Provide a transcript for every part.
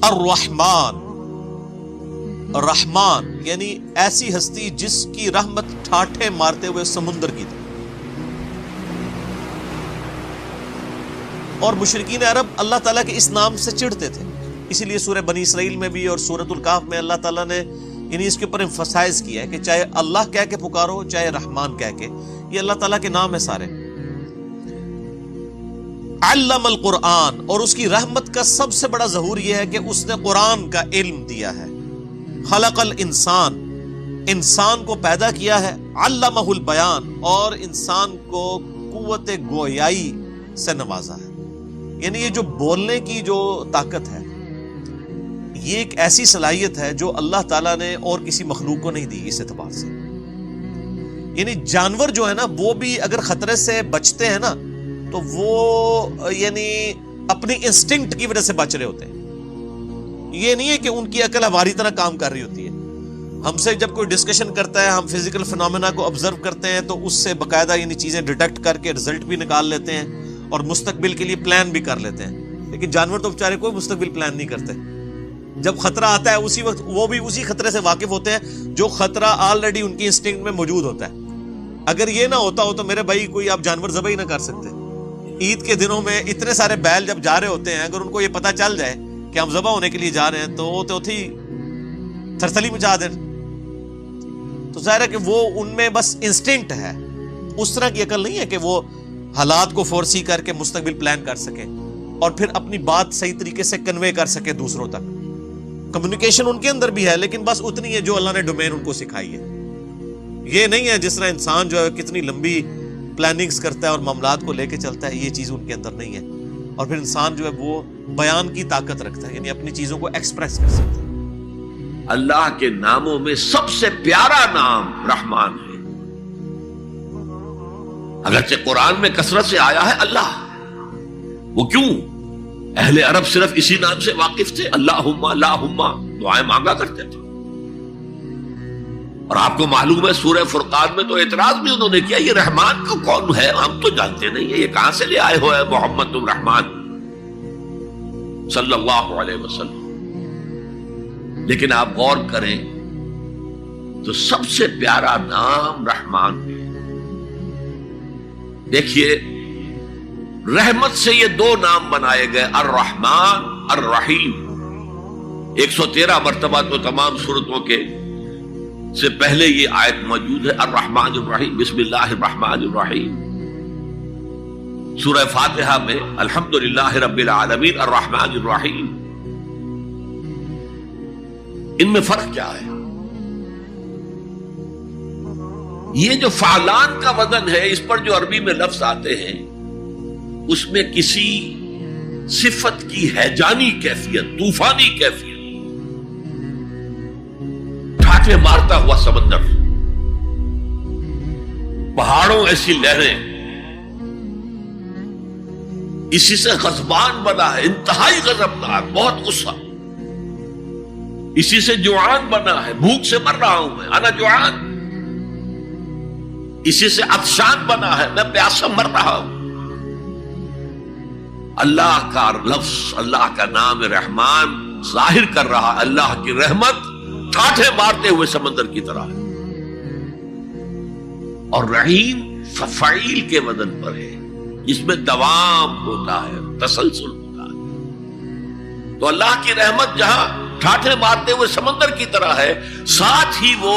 الرحمن، رحمان یعنی ایسی ہستی جس کی رحمت ٹھاٹھے مارتے ہوئے سمندر کی طرح. اور مشرکین عرب اللہ تعالیٰ کے اس نام سے چڑھتے تھے، اسی لیے سورہ بنی اسرائیل میں بھی اور سورۃ الکہف میں اللہ تعالیٰ نے یعنی اس کے اوپر ایمفسائز کیا ہے کہ چاہے اللہ کہہ کے پکارو چاہے رحمان کہہ کے، یہ اللہ تعالیٰ کے نام ہے سارے. علم القرآن، اور اس کی رحمت کا سب سے بڑا ظہور یہ ہے کہ اس نے قرآن کا علم دیا ہے. خلق الانسان، انسان کو پیدا کیا ہے. علمہ البیان، اور انسان کو قوت گویائی سے نوازا ہے. یعنی یہ جو بولنے کی جو طاقت ہے، یہ ایک ایسی صلاحیت ہے جو اللہ تعالیٰ نے اور کسی مخلوق کو نہیں دی. اس اعتبار سے یعنی جانور جو ہے نا، وہ بھی اگر خطرے سے بچتے ہیں نا تو وہ یعنی اپنی انسٹنکٹ کی وجہ سے بچ رہے ہوتے ہیں. یہ نہیں ہے کہ ان کی عقل ہماری طرح کام کر رہی ہوتی ہے. ہم سے جب کوئی ڈسکشن کرتا ہے، ہم فزیکل فنومینا کو آبزرو کرتے ہیں تو اس سے باقاعدہ یعنی چیزیں ڈیٹیکٹ کر کے رزلٹ بھی نکال لیتے ہیں اور مستقبل کے لیے پلان بھی کر لیتے ہیں. لیکن جانور تو بیچارے کوئی مستقبل پلان نہیں کرتے. جب خطرہ آتا ہے اسی وقت وہ بھی اسی خطرے سے واقف ہوتے ہیں جو خطرہ آلریڈی ان کی انسٹنکٹ میں موجود ہوتا ہے. اگر یہ نہ ہوتا ہو تو میرے بھائی کوئی آپ جانور ذبح ہی نہ کر سکتے. عید کے دنوں میں اتنے سارے بیل جب جا رہے ہوتے ہیں، اگر ان کو یہ پتہ چل جائے کہ ہم ذبح ہونے کے لیے جا رہے ہیں تو وہ تو تھی تھرتھلی مچا دیں. تو ظاہر ہے کہ وہ ان میں بس انسٹنکٹ ہے، اس طرح کی عقل نہیں ہے کہ وہ حالات کو فورسی کر کے مستقبل پلان کر سکے اور پھر اپنی بات صحیح طریقے سے کنوے کر سکے دوسروں تک. کمیونیکیشن ان کے اندر بھی ہے لیکن بس اتنی ہے جو اللہ نے ڈومین ان کو سکھائی ہے. یہ نہیں ہے جس طرح انسان جو ہے کتنی لمبی پلاننگز کرتا ہے اور معاملات کو لے کے چلتا ہے، یہ چیز ان کے اندر نہیں ہے. اور پھر انسان جو ہے وہ بیان کی طاقت رکھتا ہے، یعنی اپنی چیزوں کو ایکسپریس کر سکتا ہے. اللہ کے ناموں میں سب سے پیارا نام رحمان ہے. اگرچہ قرآن میں کثرت سے آیا ہے اللہ، وہ کیوں؟ اہل عرب صرف اسی نام سے واقف تھے، اللہم اللہم دعائیں مانگا کرتے تھے. اور آپ کو معلوم ہے سورہ فرقان میں تو اعتراض بھی انہوں نے کیا، یہ رحمان کو کون ہے؟ ہم تو جانتے نہیں ہیں، یہ کہاں سے لے آئے ہوئے محمد تم رحمان صلی اللہ علیہ وسلم. لیکن آپ غور کریں تو سب سے پیارا نام رحمان ہے. دیکھیے رحمت سے یہ دو نام بنائے گئے، الرحمن الرحیم. 113 مرتبہ تو تمام سورتوں کے سے پہلے یہ آیت موجود ہے، الرحمن الرحیم، بسم اللہ الرحمن الرحیم. سورہ فاتحہ میں الحمدللہ رب العالمین الرحمن الرحیم. ان میں فرق کیا ہے؟ یہ جو فعلان کا وزن ہے، اس پر جو عربی میں لفظ آتے ہیں، اس میں کسی صفت کی ہیجانی کیفیت، طوفانی کیفیت، ٹھاٹھے مارتا ہوا سمندر، پہاڑوں ایسی لہریں، اسی سے غضبان بنا ہے، انتہائی غضبناک، بہت غصہ. اسی سے جوعان بنا ہے، بھوک سے مر رہا ہوں میں، انا جوعان. اسی سے عطشان بنا ہے، میں پیاسا مر رہا ہوں. اللہ کا لفظ، اللہ کا نام رحمان ظاہر کر رہا اللہ کی رحمت ٹھاٹھے مارتے ہوئے سمندر کی طرح ہے. اور رحیم فعیل کے وزن پر ہے، جس میں دوام ہوتا ہے، تسلسل ہوتا ہے. تو اللہ کی رحمت جہاں ٹھاٹھے مارتے ہوئے سمندر کی طرح ہے، ساتھ ہی وہ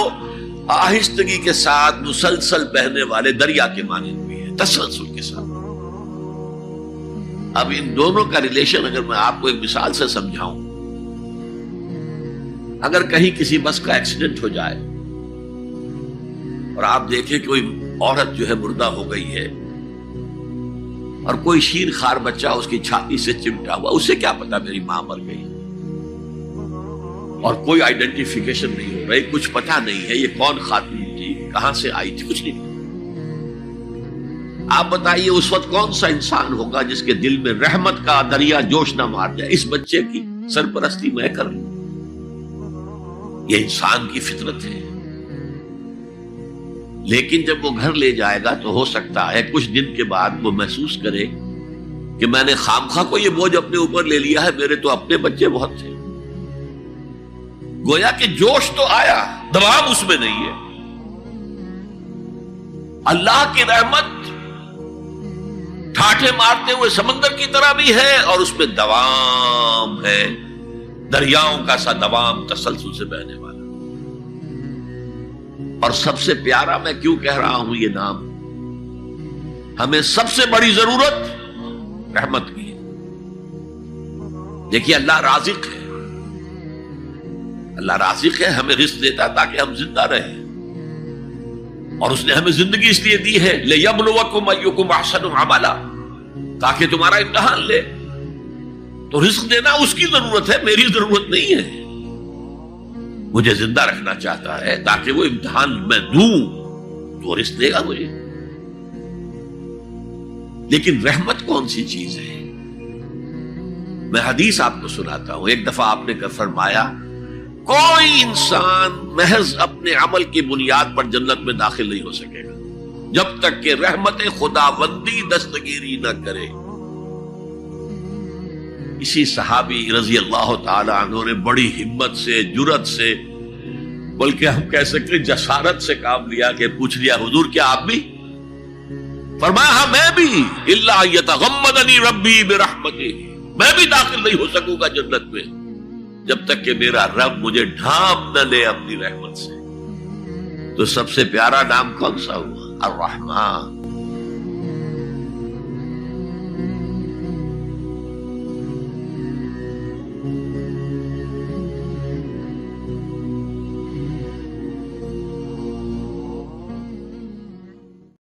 آہستگی کے ساتھ مسلسل بہنے والے دریا کے مانند بھی ہے، تسلسل کے ساتھ. اب ان دونوں کا ریلیشن اگر میں آپ کو ایک مثال سے سمجھاؤں، اگر کہیں کسی بس کا ایکسیڈنٹ ہو جائے اور آپ دیکھیں کوئی عورت جو ہے مردہ ہو گئی ہے اور کوئی شیر خار بچہ اس کی چھاتی سے چمٹا ہوا، اسے کیا پتا میری ماں مر گئی، اور کوئی آئیڈینٹیفیکیشن نہیں ہو رہی، کچھ پتا نہیں ہے یہ کون خاتون تھی، کہاں سے آئی تھی، کچھ نہیں. آپ بتائیے اس وقت کون سا انسان ہوگا جس کے دل میں رحمت کا دریا جوش نہ مار جائے، اس بچے کی سرپرستی میں کر لوں. یہ انسان کی فطرت ہے. لیکن جب وہ گھر لے جائے گا تو ہو سکتا ہے کچھ دن کے بعد وہ محسوس کرے کہ میں نے خامخواہ کو یہ بوجھ اپنے اوپر لے لیا ہے، میرے تو اپنے بچے بہت تھے. گویا کہ جوش تو آیا، دوام اس میں نہیں ہے۔ اللہ کی رحمت ٹھاٹھے مارتے ہوئے سمندر کی طرح بھی ہے اور اس میں دوام ہے، دریاؤں کا سا دوام، تسلسل سے بہنے والا۔ اور سب سے پیارا میں کیوں کہہ رہا ہوں یہ نام، ہمیں سب سے بڑی ضرورت رحمت کی ہے۔ دیکھیے اللہ رازق ہے، اللہ رازق ہے، ہمیں رزق دیتا تاکہ ہم زندہ رہیں، اور اس نے ہمیں زندگی اس لیے دی ہے لِيَبْلُوَكُمْ أَيُّكُمْ أَحْسَنُ عَمَلًا، تاکہ تمہارا امتحان لے۔ تو رزق دینا اس کی ضرورت ہے، میری ضرورت نہیں ہے۔ مجھے زندہ رکھنا چاہتا ہے تاکہ وہ امتحان میں دوں تو رزق دے گا مجھے۔ لیکن رحمت کون سی چیز ہے؟ میں حدیث آپ کو سناتا ہوں۔ ایک دفعہ آپ نے فرمایا کوئی انسان محض اپنے عمل کی بنیاد پر جنت میں داخل نہیں ہو سکے گا جب تک کہ رحمت خداوندی دستگیری نہ کرے۔ اسی صحابی رضی اللہ تعالی عنہ نے بڑی ہمت سے، جرأت سے، بلکہ ہم کہہ سکتے جسارت سے کام لیا کہ پوچھ لیا حضور کیا آپ بھی؟ فرمایا ہاں میں بھی، الا یتغمدنی ربی برحمتہ، میں بھی داخل نہیں ہو سکوں گا جنت میں جب تک کہ میرا رب مجھے ڈھانپ نہ لے اپنی رحمت سے۔ تو سب سے پیارا نام کون سا ہوا؟ الرحمن۔